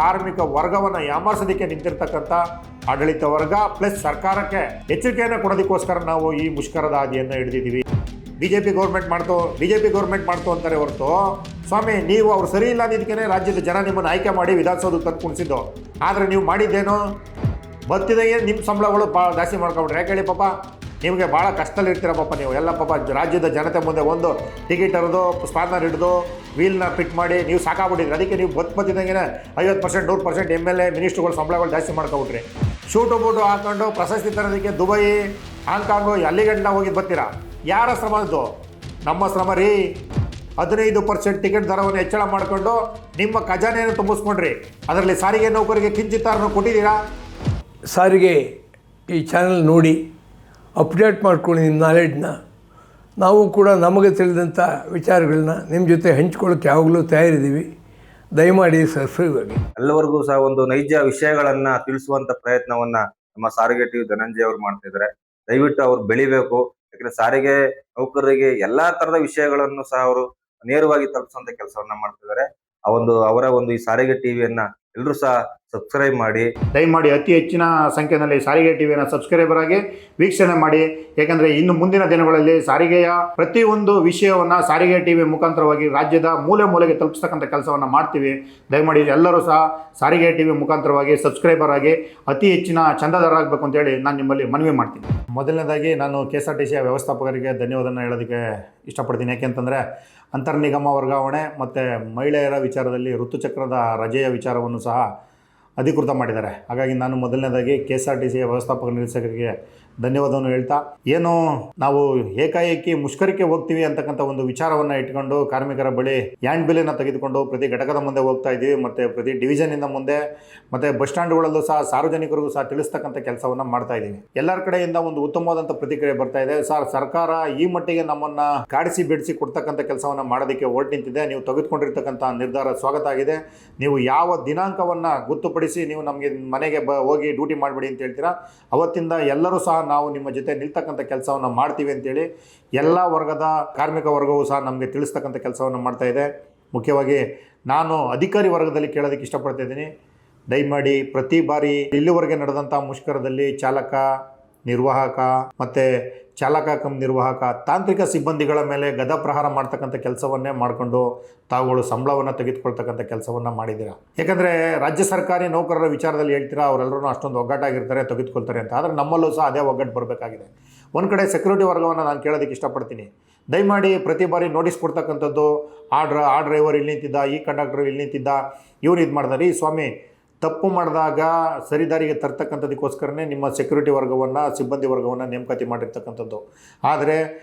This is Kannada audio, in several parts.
ಕಾರ್ಮಿಕ ವರ್ಗವನ್ನು ಯಾಮಾರಿಸೋದಕ್ಕೆ ನಿಂತಿರ್ತಕ್ಕಂಥ ಆಡಳಿತ ವರ್ಗ ಪ್ಲಸ್ ಸರ್ಕಾರಕ್ಕೆ ಎಚ್ಚರಿಕೆಯನ್ನು ಕೊಡೋದಕ್ಕೋಸ್ಕರ ನಾವು ಈ ಮುಷ್ಕರದ ಹಾದಿಯನ್ನು ಹಿಡಿದಿದ್ದೀವಿ. ಬಿಜೆಪಿ ಗೌರ್ಮೆಂಟ್ ಮಾಡ್ತು ಅಂತಾರೆ ಹೊರತು, ಸ್ವಾಮಿ ನೀವು ಅವ್ರು ಸರಿ ಇಲ್ಲ ಅಂದಿದ್ದಕ್ಕೆ ರಾಜ್ಯದ ಜನ ನಿಮ್ಮನ್ನು ಆಯ್ಕೆ ಮಾಡಿ ವಿಧಾನಸೌಧಕ್ಕೆ ತಂದು ಕುಣಿಸಿದ್ದು. ಆದರೆ ನೀವು ಮಾಡಿದ್ದೇನು, ಬತ್ತಿದಾಗೆ ನಿಮ್ಮ ಸಂಬಳಗಳು ಭಾಳ ಜಾಸ್ತಿ ಮಾಡ್ಕೊಬಿಟ್ರೆ. ಯಾಕೆ ಹೇಳಿ ಪಾಪ, ನಿಮಗೆ ಭಾಳ ಕಷ್ಟದಲ್ಲಿ ಇರ್ತೀರ ಪಾಪ ನೀವು ಎಲ್ಲ. ಪಾಪ ರಾಜ್ಯದ ಜನತೆ ಮುಂದೆ ಒಂದು ಟಿಕೆಟ್ ಹರಿದು ಸ್ಪಾನರ್ ಹಿಡಿದು ವೀಲ್ನ ಫಿಟ್ ಮಾಡಿ ನೀವು ಸಾಕಾಗ್ಬಿಟ್ಟಿದ್ರಿ. ಅದಕ್ಕೆ ನೀವು ಬತ್ತಿದಂಗೆ 50%, 100% MLA ಮಿನಿಸ್ಟ್ರುಗಳು ಸಂಬಳಗಳು ಜಾಸ್ತಿ ಮಾಡ್ಕೊಬಿಟ್ರಿ. ಶೂಟು ಬೂಟು ಹಾಕೊಂಡು ಪ್ರಶಸ್ತಿ ತರೋದಕ್ಕೆ ದುಬೈ, ಹಾಂಗ್ಕಾಂಗು ಅಲ್ಲಿಗಂಟ ಹೋಗಿ ಬರ್ತೀರಾ. ಯಾರ ಶ್ರಮ ಅದು? ನಮ್ಮ ಶ್ರಮ ರೀ. 15% ಟಿಕೆಟ್ ದರವನ್ನು ಹೆಚ್ಚಳ ಮಾಡಿಕೊಂಡು ನಿಮ್ಮ ಖಜಾನೆಯನ್ನು ತುಂಬಿಸ್ಕೊಂಡ್ರಿ. ಅದರಲ್ಲಿ ಸಾರಿಗೆ ನೌಕರಿಗೆ ಕಿಂಚಿತ್ತಾರನ್ನು ಕೊಟ್ಟಿದ್ದೀರಾ? ಸಾರಿಗೆ ಈ ಚಾನಲ್ ನೋಡಿ ಅಪ್ಡೇಟ್ ಮಾಡ್ಕೊಳ್ಳಿ ನಿಮ್ಮ ನಾಲೆಡ್ಜನ್ನ. ನಾವು ಕೂಡ ನಮಗೆ ತಿಳಿದಂಥ ವಿಚಾರಗಳನ್ನ ನಿಮ್ಮ ಜೊತೆ ಹಂಚ್ಕೊಳ್ಳೋಕ್ಕೆ ಯಾವಾಗಲೂ ತಯಾರಿದ್ದೀವಿ. ದಯಮಾಡಿ ಸಬ್ಸ್ಕ್ರೈಬ್ ಆಗಿ. ಎಲ್ಲರಿಗೂ ಸಹ ಒಂದು ನೈಜ ವಿಷಯಗಳನ್ನು ತಿಳಿಸುವಂಥ ಪ್ರಯತ್ನವನ್ನು ನಮ್ಮ ಸಾರಿಗೆ ಟಿವಿ ಧನಂಜಯ ಅವರು ಮಾಡ್ತಿದ್ದಾರೆ. ದಯವಿಟ್ಟು ಅವ್ರು ಬೆಳಿಬೇಕು. ಯಾಕಂದರೆ ಸಾರಿಗೆ ನೌಕರರಿಗೆ ಎಲ್ಲ ಥರದ ವಿಷಯಗಳನ್ನು ಸಹ ಅವರು ನೇರವಾಗಿ ತಲುಪಿಸುವಂಥ ಕೆಲಸವನ್ನು ಮಾಡ್ತಿದ್ದಾರೆ. ಅವರ ಒಂದು ಈ ಸಾರಿಗೆ ಟಿವಿಯನ್ನು ಎಲ್ಲರೂ ಸಹ ಸಬ್ಸ್ಕ್ರೈಬ್ ಮಾಡಿ. ದಯಮಾಡಿ ಅತಿ ಹೆಚ್ಚಿನ ಸಂಖ್ಯೆಯಲ್ಲಿ ಸಾರಿಗೆ ಟಿವಿಯನ್ನು ಸಬ್ಸ್ಕ್ರೈಬರ್ ಆಗಿ ವೀಕ್ಷಣೆ ಮಾಡಿ. ಯಾಕಂದರೆ ಇನ್ನು ಮುಂದಿನ ದಿನಗಳಲ್ಲಿ ಸಾರಿಗೆಯ ಪ್ರತಿಯೊಂದು ವಿಷಯವನ್ನು ಸಾರಿಗೆ ಟಿವಿ ಮುಖಾಂತರವಾಗಿ ರಾಜ್ಯದ ಮೂಲೆ ಮೂಲೆಗೆ ತಲುಪಿಸ್ತಕ್ಕಂಥ ಕೆಲಸವನ್ನು ಮಾಡ್ತೀವಿ. ದಯಮಾಡಿ ಎಲ್ಲರೂ ಸಹ ಸಾರಿಗೆ ಟಿವಿ ಮುಖಾಂತರವಾಗಿ ಸಬ್ಸ್ಕ್ರೈಬರ್ ಆಗಿ ಅತಿ ಹೆಚ್ಚಿನ ಚಂದಾದಾರರಾಗಬೇಕು ಅಂತೇಳಿ ನಾನು ನಿಮ್ಮಲ್ಲಿ ಮನವಿ ಮಾಡ್ತೀನಿ. ಮೊದಲನೇದಾಗಿ ನಾನು KSRTC ವ್ಯವಸ್ಥಾಪಕರಿಗೆ ಧನ್ಯವಾದನ ಹೇಳೋದಕ್ಕೆ ಇಷ್ಟಪಡ್ತೀನಿ. ಯಾಕೆಂತಂದರೆ ಅಂತರ್ನಿಗಮ ವರ್ಗಾವಣೆ ಮತ್ತು ಮಹಿಳೆಯರ ವಿಚಾರದಲ್ಲಿ ಋತುಚಕ್ರದ ರಜೆಯ ವಿಚಾರವನ್ನು ಸಹ ಅಧಿಕೃತ ಮಾಡಿದ್ದಾರೆ. ಹಾಗಾಗಿ ನಾನು ಮೊದಲನೇದಾಗಿ KSRTC ವ್ಯವಸ್ಥಾಪಕ ನಿರ್ದೇಶಕರಿಗೆ ಧನ್ಯವಾದವನ್ನು ಹೇಳ್ತಾ, ಏನು ನಾವು ಏಕಾಏಕಿ ಮುಷ್ಕರಕ್ಕೆ ಹೋಗ್ತೀವಿ ಅಂತಕ್ಕಂಥ ಒಂದು ವಿಚಾರವನ್ನು ಇಟ್ಕೊಂಡು ಕಾರ್ಮಿಕರ ಬಳಿ ಹ್ಯಾಂಡ್ ಬಿಲ್ಲನ್ನು ತೆಗೆದುಕೊಂಡು ಪ್ರತಿ ಘಟಕದ ಮುಂದೆ ಹೋಗ್ತಾ ಇದ್ದೀವಿ. ಮತ್ತು ಪ್ರತಿ ಡಿವಿಷನಿಂದ ಮುಂದೆ ಮತ್ತು ಬಸ್ ಸ್ಟ್ಯಾಂಡ್ಗಳಲ್ಲೂ ಸಹ ಸಾರ್ವಜನಿಕರಿಗೂ ಸಹ ತಿಳಿಸ್ತಕ್ಕಂಥ ಕೆಲಸವನ್ನು ಮಾಡ್ತಾ ಇದ್ದೀವಿ. ಎಲ್ಲರ ಕಡೆಯಿಂದ ಒಂದು ಉತ್ತಮವಾದಂಥ ಪ್ರತಿಕ್ರಿಯೆ ಬರ್ತಾ ಇದೆ. ಸರ್ಕಾರ ಈ ಮಟ್ಟಿಗೆ ನಮ್ಮನ್ನು ಕಾಡಿಸಿ ಬಿಡಿಸಿ ಕೊಡ್ತಕ್ಕಂಥ ಕೆಲಸವನ್ನು ಮಾಡೋದಕ್ಕೆ ಹೊರಟು ನಿಂತಿದೆ. ನೀವು ತೆಗೆದುಕೊಂಡಿರ್ತಕ್ಕಂಥ ನಿರ್ಧಾರ ಸ್ವಾಗತ ಆಗಿದೆ. ನೀವು ಯಾವ ದಿನಾಂಕವನ್ನು ಗೊತ್ತುಪಡಿಸಿ ನೀವು ನಮಗೆ ಮನೆಗೆ ಹೋಗಿ ಡ್ಯೂಟಿ ಮಾಡಿಬಿಡಿ ಅಂತ ಹೇಳ್ತೀರಾ, ಅವತ್ತಿಂದ ಎಲ್ಲರೂ ಸಹ ನಾವು ನಿಮ್ಮ ಜೊತೆ ನಿಲ್ತಕ್ಕಂಥ ಕೆಲಸವನ್ನು ಮಾಡ್ತೀವಿ ಅಂತೇಳಿ ಎಲ್ಲ ವರ್ಗದ ಕಾರ್ಮಿಕ ವರ್ಗವೂ ಸಹ ನಮಗೆ ತಿಳಿಸ್ತಕ್ಕಂಥ ಕೆಲಸವನ್ನು ಮಾಡ್ತಾ ಇದೆ. ಮುಖ್ಯವಾಗಿ ನಾನು ಅಧಿಕಾರಿ ವರ್ಗದಲ್ಲಿ ಕೇಳೋದಕ್ಕೆ ಇಷ್ಟಪಡ್ತಾ ಇದ್ದೀನಿ. ದಯಮಾಡಿ ಪ್ರತಿ ಬಾರಿ ಇಲ್ಲಿವರೆಗೆ ನಡೆದಂಥ ಮುಷ್ಕರದಲ್ಲಿ ಚಾಲಕ, ನಿರ್ವಾಹಕ ಮತ್ತು ಚಾಲಕ ಕಮ್ ನಿರ್ವಾಹಕ ತಾಂತ್ರಿಕ ಸಿಬ್ಬಂದಿಗಳ ಮೇಲೆ ಗದಾ ಪ್ರಹಾರ ಮಾಡ್ತಕ್ಕಂಥ ಕೆಲಸವನ್ನೇ ಮಾಡಿಕೊಂಡು ತಾವುಗಳು ಸಂಬಳವನ್ನು ತೆಗೆದುಕೊಳ್ತಕ್ಕಂಥ ಕೆಲಸವನ್ನು ಮಾಡಿದ್ದೀರಾ. ಯಾಕಂದರೆ ರಾಜ್ಯ ಸರ್ಕಾರಿ ನೌಕರರ ವಿಚಾರದಲ್ಲಿ ಹೇಳ್ತೀರಾ, ಅವರೆಲ್ಲರೂ ಅಷ್ಟೊಂದು ಒಗ್ಗಟ್ಟಾಗಿರ್ತಾರೆ, ತೆಗೆದುಕೊಳ್ತಾರೆ ಅಂತ. ಆದರೆ ನಮ್ಮಲ್ಲೂ ಸಹ ಅದೇ ಒಗ್ಗಟ್ಟು ಬರಬೇಕಾಗಿದೆ. ಒಂದು ಕಡೆ ಸೆಕ್ಯೂರಿಟಿ ವರ್ಗವನ್ನು ನಾನು ಕೇಳೋದಕ್ಕೆ ಇಷ್ಟಪಡ್ತೀನಿ. ದಯಮಾಡಿ ಪ್ರತಿ ಬಾರಿ ನೋಟಿಸ್ ಕೊಡ್ತಕ್ಕಂಥದ್ದು, ಆ ಡ್ರೈವರ್ ಇಲ್ಲಿ ನಿಂತಿದ್ದ, ಈ ಕಂಡಕ್ಟರ್ ಇಲ್ಲಿ ನಿಂತಿದ್ದ, ಇವ್ರು ಇದು ಮಾಡ್ತಾರೆ. ಈ ಸ್ವಾಮಿ, ತಪ್ಪು ಮಾಡಿದಾಗ ಸರಿದಾರಿಗೆ ತರ್ತಕ್ಕಂಥದಕ್ಕೋಸ್ಕರನೇ ನಿಮ್ಮ ಸೆಕ್ಯೂರಿಟಿ ವರ್ಗವನ್ನು, ಸಿಬ್ಬಂದಿ ವರ್ಗವನ್ನು ನೇಮಕಾತಿ ಮಾಡಿರ್ತಕ್ಕಂಥದ್ದು. ಆದರೆ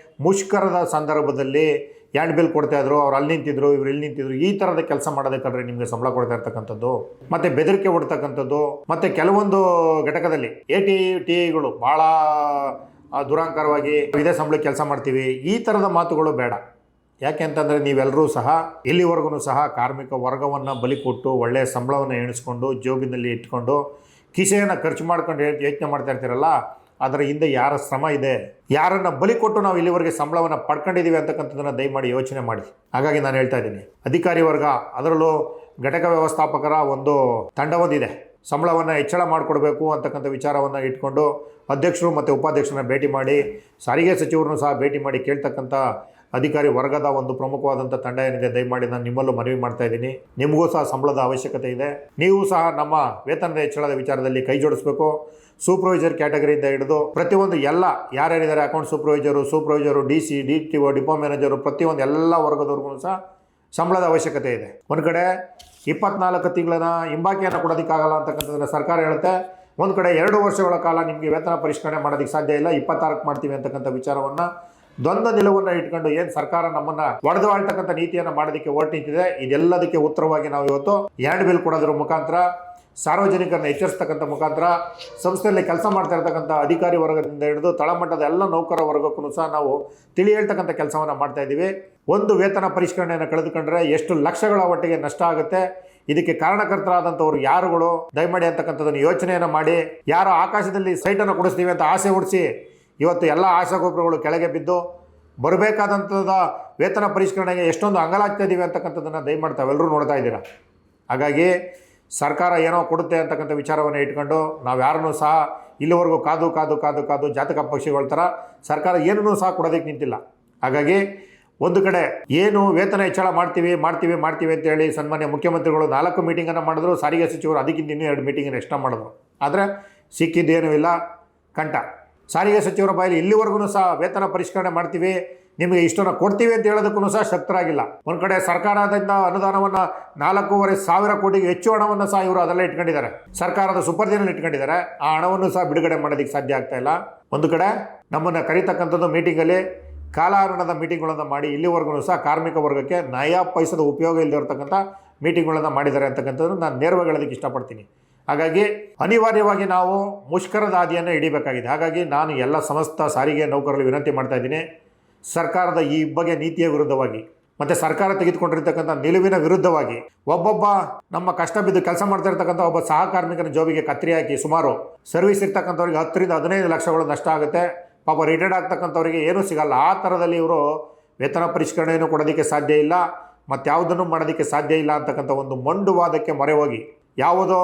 ಮುಷ್ಕರದ ಸಂದರ್ಭದಲ್ಲಿ ಹ್ಯಾಂಡ್ ಬಿಲ್ ಕೊಡ್ತಾಯಿದ್ರು, ಅವ್ರು ಅಲ್ಲಿ ನಿಂತಿದ್ರು, ಇವ್ರು ಇಲ್ಲಿ ನಿಂತಿದ್ರು, ಈ ಥರದ ಕೆಲಸ ಮಾಡೋದಕ್ಕಾದ್ರೆ ನಿಮಗೆ ಸಂಬಳ ಕೊಡ್ತಾ ಇರ್ತಕ್ಕಂಥದ್ದು, ಮತ್ತು ಬೆದರಿಕೆ ಹೊಡ್ತಕ್ಕಂಥದ್ದು, ಮತ್ತು ಕೆಲವೊಂದು ಘಟಕದಲ್ಲಿ ATI ಭಾಳ ದುರಾಂಕಾರವಾಗಿ ಇದೇ ಸಂಬಳಕ್ಕೆ ಕೆಲಸ ಮಾಡ್ತೀವಿ, ಈ ಥರದ ಮಾತುಗಳು ಬೇಡ. ಯಾಕೆ ಅಂತಂದರೆ ನೀವೆಲ್ಲರೂ ಸಹ ಇಲ್ಲಿವರೆಗೂ ಸಹ ಕಾರ್ಮಿಕ ವರ್ಗವನ್ನು ಬಲಿ ಕೊಟ್ಟು ಒಳ್ಳೆಯ ಸಂಬಳವನ್ನು ಎಣಿಸ್ಕೊಂಡು ಜೋಬಿನಲ್ಲಿ ಇಟ್ಕೊಂಡು ಕಿಸೆಯನ್ನು ಖರ್ಚು ಮಾಡ್ಕೊಂಡು ಯೋಚನೆ ಮಾಡ್ತಾ ಇರ್ತೀರಲ್ಲ, ಅದರ ಹಿಂದೆ ಯಾರ ಶ್ರಮ ಇದೆ, ಯಾರನ್ನು ಬಲಿ ಕೊಟ್ಟು ನಾವು ಇಲ್ಲಿವರೆಗೆ ಸಂಬಳವನ್ನು ಪಡ್ಕೊಂಡಿದ್ದೀವಿ ಅಂತಕ್ಕಂಥದ್ದನ್ನು ದಯಮಾಡಿ ಯೋಚನೆ ಮಾಡಿ. ಹಾಗಾಗಿ ನಾನು ಹೇಳ್ತಾ ಇದ್ದೀನಿ, ಅಧಿಕಾರಿ ವರ್ಗ, ಅದರಲ್ಲೂ ಘಟಕ ವ್ಯವಸ್ಥಾಪಕರ ಒಂದು ತಂಡವೊಂದಿದೆ, ಸಂಬಳವನ್ನು ಹೆಚ್ಚಳ ಮಾಡಿಕೊಡ್ಬೇಕು ಅಂತಕ್ಕಂಥ ವಿಚಾರವನ್ನು ಇಟ್ಕೊಂಡು ಅಧ್ಯಕ್ಷರು ಮತ್ತು ಉಪಾಧ್ಯಕ್ಷರನ್ನ ಭೇಟಿ ಮಾಡಿ, ಸಾರಿಗೆ ಸಚಿವರನ್ನು ಸಹ ಭೇಟಿ ಮಾಡಿ ಕೇಳ್ತಕ್ಕಂಥ ಅಧಿಕಾರಿ ವರ್ಗದ ಒಂದು ಪ್ರಮುಖವಾದಂಥ ತಂಡ ಏನಿದೆ, ದಯಮಾಡಿ ನಾನು ನಿಮ್ಮಲ್ಲೂ ಮನವಿ ಮಾಡ್ತಾ ಇದ್ದೀನಿ. ನಿಮಗೂ ಸಹ ಸಂಬಳದ ಅವಶ್ಯಕತೆ ಇದೆ. ನೀವು ಸಹ ನಮ್ಮ ವೇತನದ ಹೆಚ್ಚಳದ ವಿಚಾರದಲ್ಲಿ ಕೈ ಜೋಡಿಸಬೇಕು. ಸೂಪರ್ವೈಸರ್ ಕ್ಯಾಟಗರಿಯಿಂದ ಹಿಡಿದು ಪ್ರತಿಯೊಂದು ಎಲ್ಲ ಯಾರ್ಯಾರಿದ್ದಾರೆ, account supervisor, DC, DTO, depot manager, ಪ್ರತಿಯೊಂದು ಎಲ್ಲ ವರ್ಗದವ್ರಿಗೂ ಸಹ ಸಂಬಳದ ಅವಶ್ಯಕತೆ ಇದೆ. ಒಂದು ಕಡೆ 24 ತಿಂಗಳನ್ನ ಹಿಂಬಾಕಿಯನ್ನು ಕೊಡೋದಕ್ಕಾಗಲ್ಲ ಅಂತಕ್ಕಂಥದ್ದನ್ನು ಸರ್ಕಾರ ಹೇಳುತ್ತೆ. ಒಂದು ಕಡೆ 2 ವರ್ಷಗಳ ಕಾಲ ನಿಮಗೆ ವೇತನ ಪರಿಷ್ಕರಣೆ ಮಾಡೋದಕ್ಕೆ ಸಾಧ್ಯ ಇಲ್ಲ, 26ಕ್ಕೆ ಮಾಡ್ತೀವಿ ಅಂತಕ್ಕಂಥ ವಿಚಾರವನ್ನು ದ್ವಂದ್ವ ನಿಲುವನ್ನು ಇಟ್ಕೊಂಡು ಏನು ಸರ್ಕಾರ ನಮ್ಮನ್ನು ಒಡೆದು ಆಳ್ತಕ್ಕಂಥ ನೀತಿಯನ್ನು ಮಾಡೋದಕ್ಕೆ ಹೊರಟು ನಿಂತಿದೆ. ಇದೆಲ್ಲದಕ್ಕೆ ಉತ್ತರವಾಗಿ ನಾವು ಇವತ್ತು ಹ್ಯಾಂಡ್ ಬಿಲ್ ಕೊಡೋದ್ರ ಮುಖಾಂತರ, ಸಾರ್ವಜನಿಕರನ್ನ ಎಚ್ಚರಿಸ್ತಕ್ಕಂಥ ಮುಖಾಂತರ, ಸಂಸ್ಥೆಯಲ್ಲಿ ಕೆಲಸ ಮಾಡ್ತಾ ಇರ್ತಕ್ಕಂಥ ಅಧಿಕಾರಿ ವರ್ಗದಿಂದ ಹಿಡಿದು ತಳಮಟ್ಟದ ಎಲ್ಲ ನೌಕರ ವರ್ಗಕ್ಕೂ ಸಹ ನಾವು ತಿಳಿ ಹೇಳ್ತಕ್ಕಂಥ ಕೆಲಸವನ್ನು ಮಾಡ್ತಾ ಇದ್ದೀವಿ. ಒಂದು ವೇತನ ಪರಿಷ್ಕರಣೆಯನ್ನು ಕಳೆದುಕೊಂಡ್ರೆ ಎಷ್ಟು ಲಕ್ಷಗಳ ಒಟ್ಟಿಗೆ ನಷ್ಟ ಆಗುತ್ತೆ, ಇದಕ್ಕೆ ಕಾರಣಕರ್ತರಾದಂಥವ್ರು ಯಾರುಗಳು, ದಯಮಾಡಿ ಅಂತಕ್ಕಂಥದ್ದನ್ನು ಯೋಚನೆಯನ್ನು ಮಾಡಿ. ಯಾರೋ ಆಕಾಶದಲ್ಲಿ ಸೈಟನ್ನು ಕೊಡಿಸ್ತೀವಿ ಅಂತ ಆಸೆ ಹುಡಿಸಿ ಇವತ್ತು ಎಲ್ಲ ಆಶಾಗೋಪುರಗಳು ಕೆಳಗೆ ಬಿದ್ದು ಬರಬೇಕಾದಂಥದ ವೇತನ ಪರಿಷ್ಕರಣೆಗೆ ಎಷ್ಟೊಂದು ಅಂಗಲಾಗ್ತಾ ಇದ್ದೀವಿ ಅಂತಕ್ಕಂಥದ್ದನ್ನು ದಯಮಾಡಿ ತಾವೆಲ್ಲರೂ ನೋಡ್ತಾ ಇದ್ದೀರಾ. ಹಾಗಾಗಿ ಸರ್ಕಾರ ಏನೋ ಕೊಡುತ್ತೆ ಅಂತಕ್ಕಂಥ ವಿಚಾರವನ್ನು ಇಟ್ಕೊಂಡು ನಾವು ಯಾರನ್ನೂ ಸಹ ಇಲ್ಲಿವರೆಗೂ ಕಾದು ಜಾತಕ ಪಕ್ಷಿಗಳ ಥರ ಸರ್ಕಾರ ಏನನ್ನೂ ಸಹ ಕೊಡೋದಕ್ಕೆ ನಿಂತಿಲ್ಲ. ಹಾಗಾಗಿ ಒಂದು ಕಡೆ ಏನು ವೇತನ ಹೆಚ್ಚಳ ಮಾಡ್ತೀವಿ ಅಂತೇಳಿ ಸನ್ಮಾನ್ಯ ಮುಖ್ಯಮಂತ್ರಿಗಳು 4 ಮೀಟಿಂಗನ್ನು ಮಾಡಿದ್ರು, ಸಾರಿಗೆ ಸಚಿವರು ಅದಕ್ಕಿಂತ ಇನ್ನೂ 2 ಮೀಟಿಂಗನ್ನು ಎಕ್ಸ್ಟ್ರಾ ಮಾಡಿದ್ರು. ಆದರೆ ಸಿಕ್ಕಿದ್ದೇನೂ ಇಲ್ಲ ಕಂಟ. ಸಾರಿಗೆ ಸಚಿವರ ಬಾಯಲ್ಲಿ ಇಲ್ಲಿವರೆಗೂ ಸಹ ವೇತನ ಪರಿಷ್ಕರಣೆ ಮಾಡ್ತೀವಿ, ನಿಮಗೆ ಇಷ್ಟನ್ನು ಕೊಡ್ತೀವಿ ಅಂತ ಹೇಳೋದಕ್ಕೂ ಸಹ ಶಕ್ತರಾಗಿಲ್ಲ. ಒಂದು ಕಡೆ ಸರ್ಕಾರದಿಂದ ಅನುದಾನವನ್ನು 4,500 ಕೋಟಿಗೆ ಹೆಚ್ಚು ಹಣವನ್ನು ಸಹ ಇವರು ಅದೆಲ್ಲ ಇಟ್ಕೊಂಡಿದ್ದಾರೆ, ಸರ್ಕಾರದ ಸುಪರ್ದಿನಲ್ಲಿ ಇಟ್ಕೊಂಡಿದ್ದಾರೆ. ಆ ಹಣವನ್ನು ಸಹ ಬಿಡುಗಡೆ ಮಾಡೋದಕ್ಕೆ ಸಾಧ್ಯ ಆಗ್ತಾ ಇಲ್ಲ. ಒಂದು ಕಡೆ ನಮ್ಮನ್ನು ಕರೀತಕ್ಕಂಥದ್ದು ಮೀಟಿಂಗಲ್ಲಿ ಕಾಲಹರಣದ ಮೀಟಿಂಗ್ಗಳನ್ನು ಮಾಡಿ ಇಲ್ಲಿವರೆಗೂ ಸಹ ಕಾರ್ಮಿಕ ವರ್ಗಕ್ಕೆ ನಯಾ ಪೈಸದ ಉಪಯೋಗ ಇಲ್ಲದಿರತಕ್ಕಂಥ ಮೀಟಿಂಗ್ಗಳನ್ನು ಮಾಡಿದ್ದಾರೆ ಅಂತಕ್ಕಂಥದ್ದು ನಾನು ನೇರವಾಗಿ ಹೇಳೋದಕ್ಕೆ ಇಷ್ಟಪಡ್ತೀನಿ. ಹಾಗಾಗಿ ಅನಿವಾರ್ಯವಾಗಿ ನಾವು ಮುಷ್ಕರದ ಹಾದಿಯನ್ನು ಹಿಡಿಬೇಕಾಗಿದೆ. ಹಾಗಾಗಿ ನಾನು ಎಲ್ಲ ಸಮಸ್ತ ಸಾರಿಗೆ ನೌಕರರಲ್ಲಿ ವಿನಂತಿ ಮಾಡ್ತಾ ಇದ್ದೀನಿ, ಸರ್ಕಾರದ ಈ ಬಗ್ಗೆ ನೀತಿಯ ವಿರುದ್ಧವಾಗಿ ಮತ್ತು ಸರ್ಕಾರ ತೆಗೆದುಕೊಂಡಿರ್ತಕ್ಕಂಥ ನಿಲುವಿನ ವಿರುದ್ಧವಾಗಿ ಒಬ್ಬೊಬ್ಬ ನಮ್ಮ ಕಷ್ಟ ಬಿದ್ದು ಕೆಲಸ ಮಾಡ್ತಾ ಇರ್ತಕ್ಕಂಥ ಒಬ್ಬ ಸಹ ಕಾರ್ಮಿಕನ ಜೋಬಿಗೆ ಕತ್ತರಿ ಹಾಕಿ ಸುಮಾರು ಸರ್ವಿಸ್ ಇರ್ತಕ್ಕಂಥವ್ರಿಗೆ 10 ರಿಂದ 15 ಲಕ್ಷಗಳು ನಷ್ಟ ಆಗುತ್ತೆ. ಪಾಪ ರಿಟೈರ್ಡ್ ಆಗ್ತಕ್ಕಂಥವ್ರಿಗೆ ಏನೂ ಸಿಗಲ್ಲ. ಆ ಥರದಲ್ಲಿ ಇವರು ವೇತನ ಪರಿಷ್ಕರಣೆಯನ್ನು ಕೊಡೋದಕ್ಕೆ ಸಾಧ್ಯ ಇಲ್ಲ, ಮತ್ತು ಯಾವುದನ್ನು ಮಾಡೋದಕ್ಕೆ ಸಾಧ್ಯ ಇಲ್ಲ ಅಂತಕ್ಕಂಥ ಒಂದು ಮೊಂಡುವಾದಕ್ಕೆ ಮೊರೆ ಹೋಗಿ ಯಾವುದೋ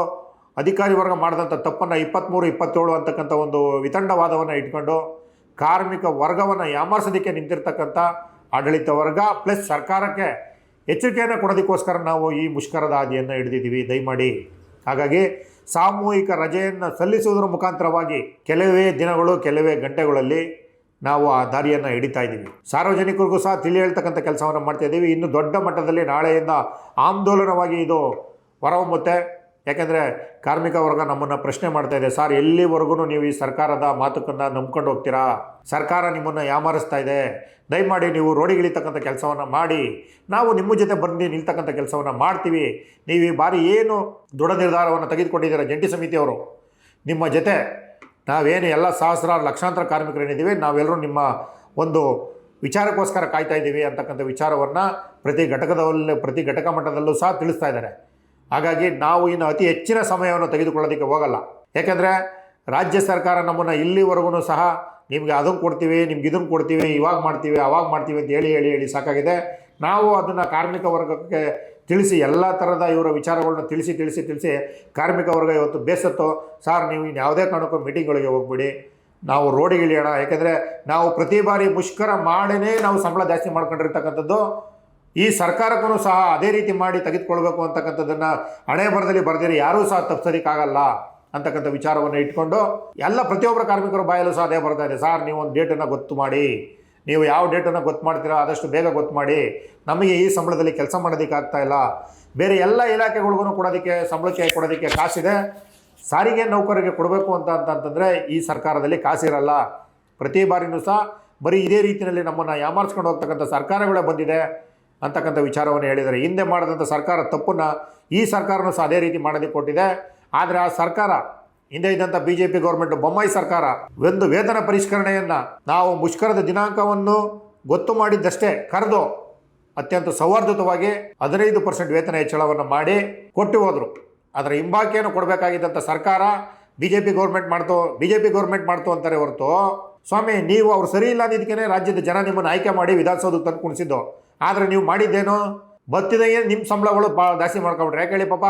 ಅಧಿಕಾರಿ ವರ್ಗ ಮಾಡಿದಂಥ ತಪ್ಪನ್ನು 23, 27 ಅಂತಕ್ಕಂಥ ಒಂದು ವಿತಂಡವಾದವನ್ನು ಇಟ್ಕೊಂಡು ಕಾರ್ಮಿಕ ವರ್ಗವನ್ನು ಯಾಮಾರಿಸೋದಕ್ಕೆ ನಿಂತಿರ್ತಕ್ಕಂಥ ಆಡಳಿತ ವರ್ಗ ಪ್ಲಸ್ ಸರ್ಕಾರಕ್ಕೆ ಎಚ್ಚರಿಕೆಯನ್ನು ಕೊಡೋದಕ್ಕೋಸ್ಕರ ನಾವು ಈ ಮುಷ್ಕರದ ಹಾದಿಯನ್ನು ಹಿಡಿದಿದ್ದೀವಿ. ದಯಮಾಡಿ ಹಾಗಾಗಿ ಸಾಮೂಹಿಕ ರಜೆಯನ್ನು ಸಲ್ಲಿಸುವುದರ ಮುಖಾಂತರವಾಗಿ ಕೆಲವೇ ದಿನಗಳು ಕೆಲವೇ ಗಂಟೆಗಳಲ್ಲಿ ನಾವು ಆ ದಾರಿಯನ್ನು ಹಿಡಿತಾ ಇದ್ದೀವಿ. ಸಾರ್ವಜನಿಕರಿಗೂ ಸಹ ತಿಳಿ ಹೇಳ್ತಕ್ಕಂಥ ಕೆಲಸವನ್ನು ಮಾಡ್ತಾ ಇದ್ದೀವಿ. ಇನ್ನು ದೊಡ್ಡ ಮಟ್ಟದಲ್ಲಿ ನಾಳೆಯಿಂದ ಆಂದೋಲನವಾಗಿ ಇದು ಹೊರಹೊಮ್ಮುತ್ತೆ. ಯಾಕೆಂದರೆ ಕಾರ್ಮಿಕ ವರ್ಗ ನಮ್ಮನ್ನು ಪ್ರಶ್ನೆ ಮಾಡ್ತಾ ಇದೆ, ಸರ್ ಎಲ್ಲಿವರೆಗೂ ನೀವು ಈ ಸರ್ಕಾರದ ಮಾತುಕನ್ನು ನಂಬ್ಕೊಂಡು ಹೋಗ್ತೀರಾ, ಸರ್ಕಾರ ನಿಮ್ಮನ್ನು ಯಾಮಾರಿಸ್ತಾ ಇದೆ, ದಯಮಾಡಿ ನೀವು ರೋಡಿಗಿಳಿತಕ್ಕಂಥ ಕೆಲಸವನ್ನು ಮಾಡಿ, ನಾವು ನಿಮ್ಮ ಜೊತೆ ಬಂದು ನಿಲ್ತಕ್ಕಂಥ ಕೆಲಸವನ್ನು ಮಾಡ್ತೀವಿ, ನೀವು ಈ ಬಾರಿ ಏನು ದೃಢ ನಿರ್ಧಾರವನ್ನು ತೆಗೆದುಕೊಂಡಿದ್ದೀರ ಜಂಟಿ ಸಮಿತಿಯವರು, ನಿಮ್ಮ ಜೊತೆ ನಾವೇನು ಎಲ್ಲ ಸಹಸ್ರಾರು ಲಕ್ಷಾಂತರ ಕಾರ್ಮಿಕರೇನಿದ್ದೀವಿ ನಾವೆಲ್ಲರೂ ನಿಮ್ಮ ಒಂದು ವಿಚಾರಕ್ಕೋಸ್ಕರ ಕಾಯ್ತಾ ಇದ್ದೀವಿ ಅಂತಕ್ಕಂಥ ವಿಚಾರವನ್ನು ಪ್ರತಿ ಘಟಕ ಮಟ್ಟದಲ್ಲೂ ಸಹ ತಿಳಿಸ್ತಾ ಇದ್ದಾರೆ. ಹಾಗಾಗಿ ನಾವು ಇನ್ನು ಅತಿ ಹೆಚ್ಚಿನ ಸಮಯವನ್ನು ತೆಗೆದುಕೊಳ್ಳೋದಕ್ಕೆ ಹೋಗಲ್ಲ. ಯಾಕೆಂದರೆ ರಾಜ್ಯ ಸರ್ಕಾರ ನಮ್ಮನ್ನು ಇಲ್ಲಿವರೆಗೂ ಸಹ ನಿಮಗೆ ಅದನ್ನು ಕೊಡ್ತೀವಿ, ನಿಮ್ಗೆ ಇದನ್ನು ಕೊಡ್ತೀವಿ, ಇವಾಗ ಮಾಡ್ತೀವಿ ಅವಾಗ ಮಾಡ್ತೀವಿ ಅಂತ ಹೇಳಿ ಸಾಕಾಗಿದೆ. ನಾವು ಅದನ್ನು ಕಾರ್ಮಿಕ ವರ್ಗಕ್ಕೆ ತಿಳಿಸಿ ಎಲ್ಲ ಥರದ ಇವರ ವಿಚಾರಗಳನ್ನ ತಿಳಿಸಿ ಕಾರ್ಮಿಕ ವರ್ಗ ಇವತ್ತು ಬೇಸತ್ತು, ಸರ್ ನೀವು ಇನ್ನು ಯಾವುದೇ ಕಾರಣಕ್ಕೂ ಮೀಟಿಂಗ್ಗಳಿಗೆ ಹೋಗ್ಬಿಡಿ, ನಾವು ರೋಡಿಗೆ ಇಳಿಯೋಣ. ಯಾಕೆಂದರೆ ನಾವು ಪ್ರತಿ ಬಾರಿ ಮುಷ್ಕರ ಮಾಡೇ ನಾವು ಸಂಬಳ ಜಾಸ್ತಿ ಮಾಡ್ಕೊಂಡಿರ್ತಕ್ಕಂಥದ್ದು. ಈ ಸರ್ಕಾರಕ್ಕೂ ಸಹ ಅದೇ ರೀತಿ ಮಾಡಿ ತೆಗೆದುಕೊಳ್ಬೇಕು ಅಂತಕ್ಕಂಥದ್ದನ್ನು ಹಣೆ ಬರದಲ್ಲಿ ಬರೆದಿರಿ ಯಾರೂ ಸಹ ತಪ್ಪಿಸೋದಕ್ಕಾಗಲ್ಲ ಅಂತಕ್ಕಂಥ ವಿಚಾರವನ್ನು ಇಟ್ಕೊಂಡು ಎಲ್ಲ ಪ್ರತಿಯೊಬ್ಬರ ಕಾರ್ಮಿಕರ ಬಾಯಲ್ಲೂ ಸಹ ಅದೇ ಬರ್ತಾ ಇದೆ. ಸರ್ ನೀವು ಒಂದು ಡೇಟನ್ನು ಗೊತ್ತು ಮಾಡಿ, ನೀವು ಯಾವ ಡೇಟನ್ನು ಗೊತ್ತು ಮಾಡ್ತೀರಾ ಆದಷ್ಟು ಬೇಗ ಗೊತ್ತು ಮಾಡಿ, ನಮಗೆ ಈ ಸಂಬಳದಲ್ಲಿ ಕೆಲಸ ಮಾಡೋದಕ್ಕೆ ಆಗ್ತಾ ಇಲ್ಲ. ಬೇರೆ ಎಲ್ಲ ಇಲಾಖೆಗಳಿಗೂ ಸಂಬಳಕ್ಕೆ ಕೊಡೋದಕ್ಕೆ ಕಾಸಿದೆ, ಸಾರಿಗೆ ನೌಕರರಿಗೆ ಕೊಡಬೇಕು ಅಂತಂದರೆ ಈ ಸರ್ಕಾರದಲ್ಲಿ ಕಾಸಿರಲ್ಲ. ಪ್ರತಿ ಬಾರಿನೂ ಸಹ ಬರೀ ಇದೇ ರೀತಿಯಲ್ಲಿ ನಮ್ಮನ್ನು ಯಾಮಾರಿಸ್ಕೊಂಡು ಹೋಗ್ತಕ್ಕಂಥ ಸರ್ಕಾರಗಳೇ ಬಂದಿದೆ ಅಂತಕ್ಕಂಥ ವಿಚಾರವನ್ನು ಹೇಳಿದ್ದಾರೆ. ಹಿಂದೆ ಮಾಡಿದಂಥ ಸರ್ಕಾರ ತಪ್ಪನ್ನು ಈ ಸರ್ಕಾರನೂ ಸಹ ಅದೇ ರೀತಿ ಮಾಡೋದಕ್ಕೆ ಕೊಟ್ಟಿದೆ. ಆದರೆ ಆ ಸರ್ಕಾರ ಹಿಂದೆ ಇದ್ದಂಥ BJP ಗೌರ್ಮೆಂಟ್ ಬೊಮ್ಮಾಯಿ ಸರ್ಕಾರ ಒಂದು ವೇತನ ಪರಿಷ್ಕರಣೆಯನ್ನು ನಾವು ಮುಷ್ಕರದ ದಿನಾಂಕವನ್ನು ಗೊತ್ತು ಮಾಡಿದ್ದಷ್ಟೇ ಕರೆದು ಅತ್ಯಂತ ಸೌಹಾರ್ದಯುತವಾಗಿ 15% ವೇತನ ಹೆಚ್ಚಳವನ್ನು ಮಾಡಿ ಕೊಟ್ಟು ಹೋದರು. ಅದರ ಹಿಂಬಾಕಿಯನ್ನು ಕೊಡಬೇಕಾಗಿದ್ದಂಥ ಸರ್ಕಾರ BJP ಗೌರ್ಮೆಂಟ್ ಮಾಡ್ತು ಅಂತಾರೆ ಹೊರತು, ಸ್ವಾಮಿ ನೀವು ಅವ್ರು ಸರಿ ಇಲ್ಲ ಅಂದಿದ್ದಕ್ಕೆ ರಾಜ್ಯದ ಜನ ನಿಮ್ಮನ್ನು ಆಯ್ಕೆ ಮಾಡಿ ವಿಧಾನಸೌಧಕ್ಕೆ ತಂದು ಕುಣಿಸಿದ್ದು. ಆದರೆ ನೀವು ಮಾಡಿದ್ದೇನು, ಬತ್ತಿದಾಗೆ ನಿಮ್ಮ ಸಂಬಳಗಳು ಭಾಳ ಜಾಸ್ತಿ ಮಾಡ್ಕೊಬಿಟ್ರೆ. ಯಾಕೆ ಹೇಳಿ ಪಾಪ,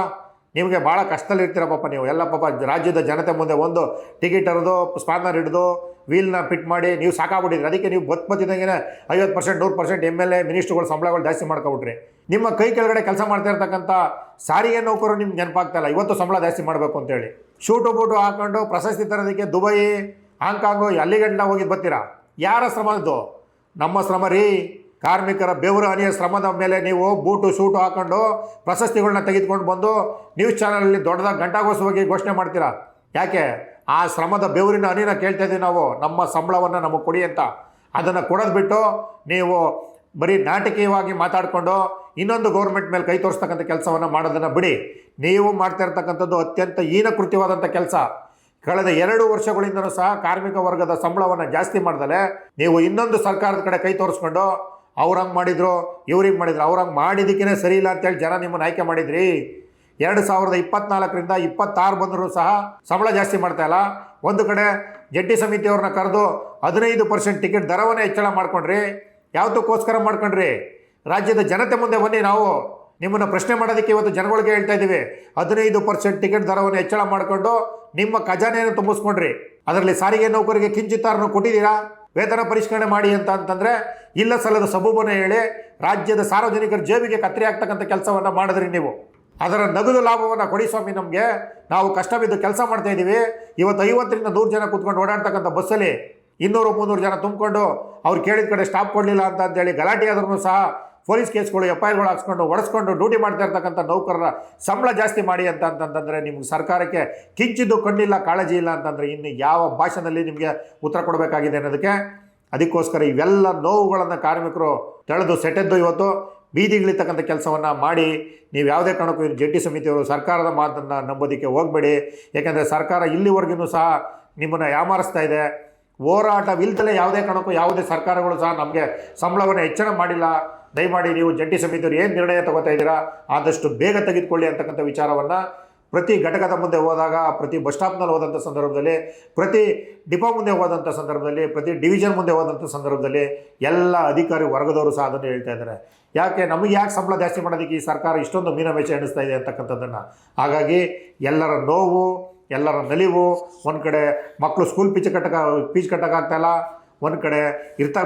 ನಿಮಗೆ ಭಾಳ ಕಷ್ಟದಲ್ಲಿರ್ತೀರ ಪಾಪ ನೀವು ಎಲ್ಲ. ಪಾಪ ರಾಜ್ಯದ ಜನತೆ ಮುಂದೆ ಒಂದು ಟಿಕೆಟ್ ಹರಿದು ಸ್ಪಾನರ್ ಹಿಡಿದು ವೀಲ್ನ ಫಿಟ್ ಮಾಡಿ ನೀವು ಸಾಕಾಗ್ಬಿಟ್ಟಿದ್ರಿ. ಅದಕ್ಕೆ ನೀವು ಬತ್ತಿದಂಗೆ 50%, 100% MLA ಮಿನಿಸ್ಟ್ರುಗಳು ಸಂಬಳಗಳು ಜಾಸ್ತಿ ಮಾಡ್ಕೊಬಿಟ್ರಿ. ನಿಮ್ಮ ಕೈ ಕೆಳಗಡೆ ಕೆಲಸ ಮಾಡ್ತಾ ಇರ್ತಕ್ಕಂಥ ಸಾರಿಗೆ ನೌಕರು ನಿಮ್ಗೆ ನೆನಪಾಗ್ತಾಯಿಲ್ಲ ಇವತ್ತು ಸಂಬಳ ಜಾಸ್ತಿ ಮಾಡಬೇಕು ಅಂತೇಳಿ. ಶೂಟು ಬೂಟು ಹಾಕೊಂಡು ಪ್ರಶಸ್ತಿ ತರೋದಕ್ಕೆ ದುಬೈ, ಹಾಂಗ್ಕಾಂಗು ಅಲ್ಲಿಗಂಟ ಹೋಗಿದ್ದು ಬರ್ತೀರಾ. ಯಾರ ಶ್ರಮದ್ದು? ನಮ್ಮ ಶ್ರಮ ರೀ. ಕಾರ್ಮಿಕರ ಬೆವರು ಹನಿಯ ಶ್ರಮದ ಮೇಲೆ ನೀವು ಬೂಟು ಶೂಟು ಹಾಕೊಂಡು ಪ್ರಶಸ್ತಿಗಳನ್ನ ತೆಗೆದುಕೊಂಡು ಬಂದು ನ್ಯೂಸ್ ಚಾನಲಲ್ಲಿ ದೊಡ್ಡದಾಗಿ ಗಂಟಾಘೋಷವಾಗಿ ಘೋಷಣೆ ಮಾಡ್ತೀರಾ. ಯಾಕೆ? ಆ ಶ್ರಮದ ಬೆವರಿನ ಹನಿನ ಕೇಳ್ತಾ ಇದ್ದೀವಿ ನಾವು, ನಮ್ಮ ಸಂಬಳವನ್ನು ನಮಗೆ ಕೊಡಿ ಅಂತ. ಅದನ್ನು ಕೊಡೋದು ಬಿಟ್ಟು ನೀವು ಬರೀ ನಾಟಕೀಯವಾಗಿ ಮಾತಾಡಿಕೊಂಡು ಇನ್ನೊಂದು ಗೌರ್ಮೆಂಟ್ ಮೇಲೆ ಕೈ ತೋರಿಸ್ತಕ್ಕಂಥ ಕೆಲಸವನ್ನು ಮಾಡೋದನ್ನು ಬಿಡಿ. ನೀವು ಮಾಡ್ತಾ ಇರ್ತಕ್ಕಂಥದ್ದು ಅತ್ಯಂತ ಹೀನಕೃತ್ಯವಾದಂಥ ಕೆಲಸ. ಕಳೆದ 2 ವರ್ಷಗಳಿಂದಲೂ ಸಹ ಕಾರ್ಮಿಕ ವರ್ಗದ ಸಂಬಳವನ್ನು ಜಾಸ್ತಿ ಮಾಡ್ದಲೆ ನೀವು ಇನ್ನೊಂದು ಸರ್ಕಾರದ ಕಡೆ ಕೈ ತೋರಿಸ್ಕೊಂಡು ಅವ್ರಂಗೆ ಮಾಡಿದ್ರು ಇವ್ರಿಗೆ ಮಾಡಿದ್ರು, ಅವ್ರಂಗೆ ಮಾಡಿದ್ದಕ್ಕೇ ಸರಿ ಇಲ್ಲ ಅಂತೇಳಿ ಜನ ನಿಮ್ಮನ್ನು ಆಯ್ಕೆ ಮಾಡಿದ್ರಿ. 2024ರಿಂದ 26 ಬಂದರೂ ಸಹ ಸಂಬಳ ಜಾಸ್ತಿ ಮಾಡ್ತಾಯಿಲ್ಲ. ಒಂದು ಕಡೆ ಜಂಟಿ ಸಮಿತಿಯವ್ರನ್ನ ಕರೆದು 15% ಟಿಕೆಟ್ ದರವನ್ನೇ ಹೆಚ್ಚಳ ಮಾಡ್ಕೊಂಡ್ರಿ. ಯಾವುದಕ್ಕೋಸ್ಕರ ಮಾಡ್ಕೊಂಡ್ರಿ? ರಾಜ್ಯದ ಜನತೆ ಮುಂದೆ ಬನ್ನಿ, ನಾವು ನಿಮ್ಮನ್ನು ಪ್ರಶ್ನೆ ಮಾಡೋದಕ್ಕೆ ಇವತ್ತು ಜನಗಳಿಗೆ ಹೇಳ್ತಾ ಇದ್ದೀವಿ. 15% ಟಿಕೆಟ್ ದರವನ್ನು ಹೆಚ್ಚಳ ಮಾಡಿಕೊಂಡು ನಿಮ್ಮ ಖಜಾನೆಯನ್ನು ತುಂಬಿಸ್ಕೊಂಡ್ರಿ. ಅದರಲ್ಲಿ ಸಾರಿಗೆ ನೌಕರಿಗೆ ಕಿಂಚಿತ್ತಾರನ್ನು ಕೊಟ್ಟಿದ್ದೀರಾ? ವೇತನ ಪರಿಷ್ಕರಣೆ ಮಾಡಿ ಅಂತಂದರೆ ಇಲ್ಲ ಸಲ್ಲದ ಸಬೂಬನ್ನು ಹೇಳಿ ರಾಜ್ಯದ ಸಾರ್ವಜನಿಕರ ಜೇಬಿಗೆ ಕತ್ತರಿ ಆಗ್ತಕ್ಕಂಥ ಕೆಲಸವನ್ನು ಮಾಡಿದ್ರಿ ನೀವು. ಅದರ ನಗದು ಲಾಭವನ್ನು ಕೊಡಿ ಸ್ವಾಮಿ ನಮಗೆ. ನಾವು ಕಷ್ಟ ಬಿದ್ದು ಕೆಲಸ ಮಾಡ್ತಾ ಇದ್ದೀವಿ. ಇವತ್ತು 50ರಿಂದ 100 ಜನ ಕೂತ್ಕೊಂಡು ಓಡಾಡ್ತಕ್ಕಂಥ ಬಸ್ಸಲ್ಲಿ 200-300 ಜನ ತುಂಬಿಕೊಂಡು ಅವ್ರು ಕೇಳಿದ ಕಡೆ ಸ್ಟಾಪ್ ಕೊಡಲಿಲ್ಲ ಅಂತೇಳಿ ಗಲಾಟೆ ಆದ್ರೂ ಸಹ ಪೊಲೀಸ್ ಕೇಸ್ಗಳು FIRಗಳು ಹಾಕ್ಸ್ಕೊಂಡು ಒಡಿಸ್ಕೊಂಡು ಡ್ಯೂಟಿ ಮಾಡ್ತಾ ಇರ್ತಕ್ಕಂಥ ನೌಕರರ ಸಂಬಳ ಜಾಸ್ತಿ ಮಾಡಿ ಅಂತಂತಂದರೆ ನಿಮ್ಗೆ ಸರ್ಕಾರಕ್ಕೆ ಕಿಂಚಿದ್ದು ಕಣ್ಣಿಲ್ಲ, ಕಾಳಜಿ ಇಲ್ಲ ಅಂತಂದರೆ ಇನ್ನು ಯಾವ ಭಾಷೆಯಲ್ಲಿ ನಿಮಗೆ ಉತ್ತರ ಕೊಡಬೇಕಾಗಿದೆ ಅನ್ನೋದಕ್ಕೆ. ಅದಕ್ಕೋಸ್ಕರ ಇವೆಲ್ಲ ನೋವುಗಳನ್ನು ಕಾರ್ಮಿಕರು ತೆಳೆದು ಸೆಟೆದ್ದು ಇವತ್ತು ಬೀದಿಗಿಳಿತಕ್ಕಂಥ ಕೆಲಸವನ್ನು ಮಾಡಿ ನೀವು ಯಾವುದೇ ಕಾರಣಕ್ಕೂ ಜಂಟಿ ಸಮಿತಿಯವರು ಸರ್ಕಾರದ ಮಾತನ್ನು ನಂಬೋದಕ್ಕೆ ಹೋಗಬೇಡಿ. ಯಾಕೆಂದರೆ ಸರ್ಕಾರ ಇಲ್ಲಿವರೆಗೂ ಸಹ ನಿಮ್ಮನ್ನು ಯಾಮಾರಿಸ್ತಾ ಇದೆ. ಹೋರಾಟವಿಲ್ದಲೇ ಯಾವುದೇ ಕಾರಣಕ್ಕೂ ಯಾವುದೇ ಸರ್ಕಾರಗಳು ಸಹ ನಮಗೆ ಸಂಬಳವನ್ನು ಹೆಚ್ಚಳ ಮಾಡಿಲ್ಲ. ದಯಮಾಡಿ ನೀವು ಜಂಟಿ ಸಮಿತಿಯವರು ಏನು ನಿರ್ಣಯ ತಗೋತಾ ಇದ್ದೀರಾ ಆದಷ್ಟು ಬೇಗ ತೆಗೆದುಕೊಳ್ಳಿ ಅಂತಕ್ಕಂಥ ವಿಚಾರವನ್ನು ಪ್ರತಿ ಘಟಕದ ಮುಂದೆ ಹೋದಾಗ, ಪ್ರತಿ ಬಸ್ ಸ್ಟಾಪ್ನಲ್ಲಿ ಹೋದಂಥ ಸಂದರ್ಭದಲ್ಲಿ, ಪ್ರತಿ ಡಿಪೋ ಮುಂದೆ ಹೋದಂಥ ಸಂದರ್ಭದಲ್ಲಿ, ಪ್ರತಿ ಡಿವಿಷನ್ ಮುಂದೆ ಹೋದಂಥ ಸಂದರ್ಭದಲ್ಲಿ ಎಲ್ಲ ಅಧಿಕಾರಿ ವರ್ಗದವರು ಸಹ ಅದನ್ನು ಹೇಳ್ತಾ ಇದ್ದಾರೆ. ನಮಗೆ ಯಾಕೆ ಸಂಬಳ ಜಾಸ್ತಿ ಮಾಡೋದಕ್ಕೆ ಈ ಸರ್ಕಾರ ಇಷ್ಟೊಂದು ಮೀನಮೇಷ ಎಣಿಸ್ತಾ ಇದೆ ಅಂತಕ್ಕಂಥದ್ದನ್ನು. ಹಾಗಾಗಿ ಎಲ್ಲರ ನೋವು, ಎಲ್ಲರ ನಲಿವು, ಒಂದು ಕಡೆ ಮಕ್ಕಳು ಸ್ಕೂಲ್ ಫೀಸ್ ಕಟ್ಟೋಕ್ಕಾಗ್ತಾಯಿಲ್ಲ, ಒಂದು ಕಡೆ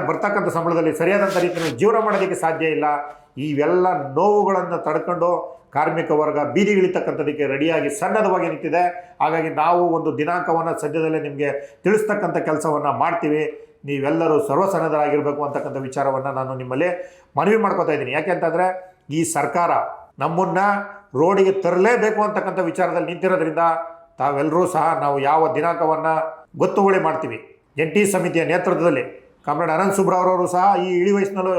ಬರ್ತಕ್ಕಂಥ ಸಂಬಳದಲ್ಲಿ ಸರಿಯಾದಂಥ ರೀತಿಯಲ್ಲಿ ಜೀವನ ಮಾಡೋದಕ್ಕೆ ಸಾಧ್ಯ ಇಲ್ಲ. ಇವೆಲ್ಲ ನೋವುಗಳನ್ನು ತಡ್ಕೊಂಡು ಕಾರ್ಮಿಕ ವರ್ಗ ಬೀದಿಗಿಳಿತಕ್ಕಂಥದಕ್ಕೆ ರೆಡಿಯಾಗಿ ಸನ್ನದ್ಧವಾಗಿ ನಿಂತಿದೆ. ಹಾಗಾಗಿ ನಾವು ಒಂದು ದಿನಾಂಕವನ್ನು ಸದ್ಯದಲ್ಲೇ ನಿಮಗೆ ತಿಳಿಸ್ತಕ್ಕಂಥ ಕೆಲಸವನ್ನು ಮಾಡ್ತೀವಿ. ನೀವೆಲ್ಲರೂ ಸರ್ವಸನ್ನದ್ಧರಾಗಿರಬೇಕು ಅಂತಕ್ಕಂಥ ವಿಚಾರವನ್ನು ನಾನು ನಿಮ್ಮಲ್ಲಿ ಮನವಿ ಮಾಡ್ಕೋತಾ ಇದ್ದೀನಿ. ಯಾಕೆಂತಂದರೆ ಈ ಸರ್ಕಾರ ನಮ್ಮನ್ನು ರೋಡಿಗೆ ತರಲೇಬೇಕು ಅಂತಕ್ಕಂಥ ವಿಚಾರದಲ್ಲಿ ನಿಂತಿರೋದ್ರಿಂದ ತಾವೆಲ್ಲರೂ ಸಹ ನಾವು ಯಾವ ದಿನಾಂಕವನ್ನು ಗೊತ್ತುವಳಿ ಮಾಡ್ತೀವಿ. ಜಂಟಿ ಸಮಿತಿಯ ನೇತೃತ್ವದಲ್ಲಿ ಕಾಮ್ರೇಡ್ ಅನಂತ್ ಸುಬ್ರಾವ್ರವರು ಸಹ ಈ ಇಳಿ ವಯಸ್ಸಿನಲ್ಲೂ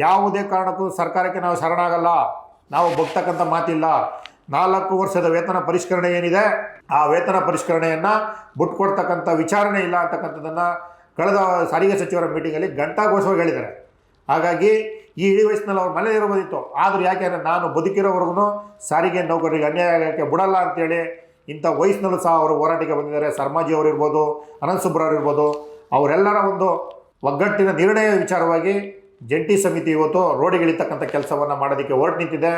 ಯಾವುದೇ ಕಾರಣಕ್ಕೂ ಸರ್ಕಾರಕ್ಕೆ ನಾವು ಶರಣಾಗಲ್ಲ, ನಾವು ಬಗ್ತಕ್ಕಂಥ ಮಾತಿಲ್ಲ. 4 ವರ್ಷದ ವೇತನ ಪರಿಷ್ಕರಣೆ ಏನಿದೆ ಆ ವೇತನ ಪರಿಷ್ಕರಣೆಯನ್ನು ಬಿಟ್ಕೊಡ್ತಕ್ಕಂಥ ವಿಚಾರಣೆ ಇಲ್ಲ ಅಂತಕ್ಕಂಥದ್ದನ್ನು ಕಳೆದ ಸಾರಿಗೆ ಸಚಿವರ ಮೀಟಿಂಗಲ್ಲಿ ಘಂಟಾಘೋಷವಾಗಿ ಹೇಳಿದ್ದಾರೆ. ಹಾಗಾಗಿ ಈ ಇಳಿ ವಯಸ್ಸಿನಲ್ಲಿ ಅವ್ರ ಮನೆ ಇರಬಹುದಿತ್ತು. ಆದರೂ ಯಾಕೆಂದರೆ ನಾನು ಬದುಕಿರೋವರೆಗೂ ಸಾರಿಗೆ ನೌಕರರಿಗೆ ಅನ್ಯಾಯ ಆಗೋಕ್ಕೆ ಬಿಡಲ್ಲ ಅಂತೇಳಿ ಇಂಥ ವಯಸ್ಸಿನಲ್ಲೂ ಸಹ ಅವರು ಹೋರಾಟಕ್ಕೆ ಬಂದಿದ್ದಾರೆ. ಸರ್ಮಾಜಿ ಅವರು ಇರ್ಬೋದು, ಅನಂತ್ ಸುಬ್ರಾವ್ ಇರ್ಬೋದು, ಅವರೆಲ್ಲರ ಒಂದು ಒಗ್ಗಟ್ಟಿನ ನಿರ್ಣಯ ವಿಚಾರವಾಗಿ ಜಂಟಿ ಸಮಿತಿ ಇವತ್ತು ರೋಡಿಗಿಳಿತಕ್ಕಂಥ ಕೆಲಸವನ್ನು ಮಾಡೋದಕ್ಕೆ ಹೊರಟು ನಿಂತಿದೆ.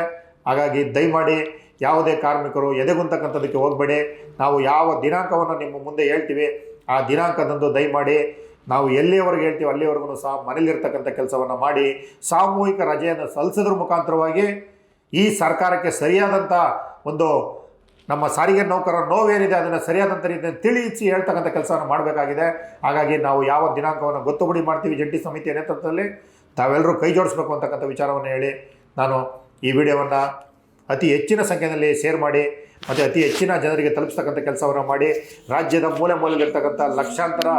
ಹಾಗಾಗಿ ದಯಮಾಡಿ ಯಾವುದೇ ಕಾರ್ಮಿಕರು ಎದೆಗುಂತಕ್ಕಂಥದ್ದಕ್ಕೆ ಹೋಗಬೇಡಿ. ನಾವು ಯಾವ ದಿನಾಂಕವನ್ನು ನಿಮ್ಮ ಮುಂದೆ ಹೇಳ್ತೀವಿ ಆ ದಿನಾಂಕದಂದು ದಯಮಾಡಿ ನಾವು ಎಲ್ಲಿಯವರೆಗೆ ಹೇಳ್ತೀವಿ ಅಲ್ಲಿವರೆಗೂ ಸಹ ಮನೇಲಿರ್ತಕ್ಕಂಥ ಕೆಲಸವನ್ನು ಮಾಡಿ ಸಾಮೂಹಿಕ ರಜೆಯನ್ನು ಸಲ್ಲಿಸೋದ್ರ ಮುಖಾಂತರವಾಗಿ ಈ ಸರ್ಕಾರಕ್ಕೆ ಸರಿಯಾದಂಥ ಒಂದು ನಮ್ಮ ಸಾರಿಗೆ ನೌಕರರ ನೋವೇನಿದೆ ಅದನ್ನು ಸರಿಯಾದಂಥ ರೀತಿಯಲ್ಲಿ ತಿಳಿಸಿ ಹೇಳ್ತಕ್ಕಂಥ ಕೆಲಸವನ್ನು ಮಾಡಬೇಕಾಗಿದೆ. ಹಾಗಾಗಿ ನಾವು ಯಾವ ದಿನಾಂಕವನ್ನು ಗೊತ್ತುವಳಿ ಮಾಡ್ತೀವಿ ಜಂಟಿ ಸಮಿತಿಯ ನೇತೃತ್ವದಲ್ಲಿ ತಾವೆಲ್ಲರೂ ಕೈ ಜೋಡಿಸ್ಬೇಕು ಅಂತಕ್ಕಂಥ ವಿಚಾರವನ್ನು ಹೇಳಿ ನಾನು ಈ ವಿಡಿಯೋವನ್ನು ಅತಿ ಹೆಚ್ಚಿನ ಸಂಖ್ಯೆಯಲ್ಲಿ ಶೇರ್ ಮಾಡಿ ಮತ್ತು ಅತಿ ಹೆಚ್ಚಿನ ಜನರಿಗೆ ತಲುಪಿಸ್ತಕ್ಕಂಥ ಕೆಲಸವನ್ನು ಮಾಡಿ ರಾಜ್ಯದ ಮೂಲೆ ಮೂಲೆಯಲ್ಲಿರ್ತಕ್ಕಂಥ ಲಕ್ಷಾಂತರ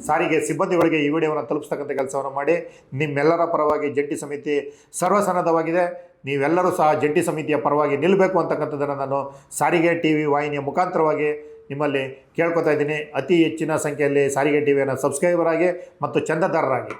ಸಾರಿಗೆ ಸಿಬ್ಬಂದಿಗಳಿಗೆ ಈ ವಿಡಿಯೋವನ್ನು ತಲುಪಿಸ್ತಕ್ಕಂಥ ಕೆಲಸವನ್ನು ಮಾಡಿ ನಿಮ್ಮೆಲ್ಲರ ಪರವಾಗಿ ಜಂಟಿ ಸಮಿತಿ ಸರ್ವಸನ್ನದ್ಧವಾಗಿದೆ. ನೀವೆಲ್ಲರೂ ಸಹ ಜಂಟಿ ಸಮಿತಿಯ ಪರವಾಗಿ ನಿಲ್ಲಬೇಕು ಅಂತಕ್ಕಂಥದ್ದನ್ನು ನಾನು ಸಾರಿಗೆ TV ವಾಹಿನಿಯ ಮುಖಾಂತರವಾಗಿ ನಿಮ್ಮಲ್ಲಿ ಕೇಳ್ಕೊತಾ ಇದ್ದೀನಿ. ಅತಿ ಹೆಚ್ಚಿನ ಸಂಖ್ಯೆಯಲ್ಲಿ ಸಾರಿಗೆ TVಯನ್ನು ಸಬ್ಸ್ಕ್ರೈಬರ್ ಆಗಿ ಮತ್ತು ಚಂದಾದಾರರಾಗಿ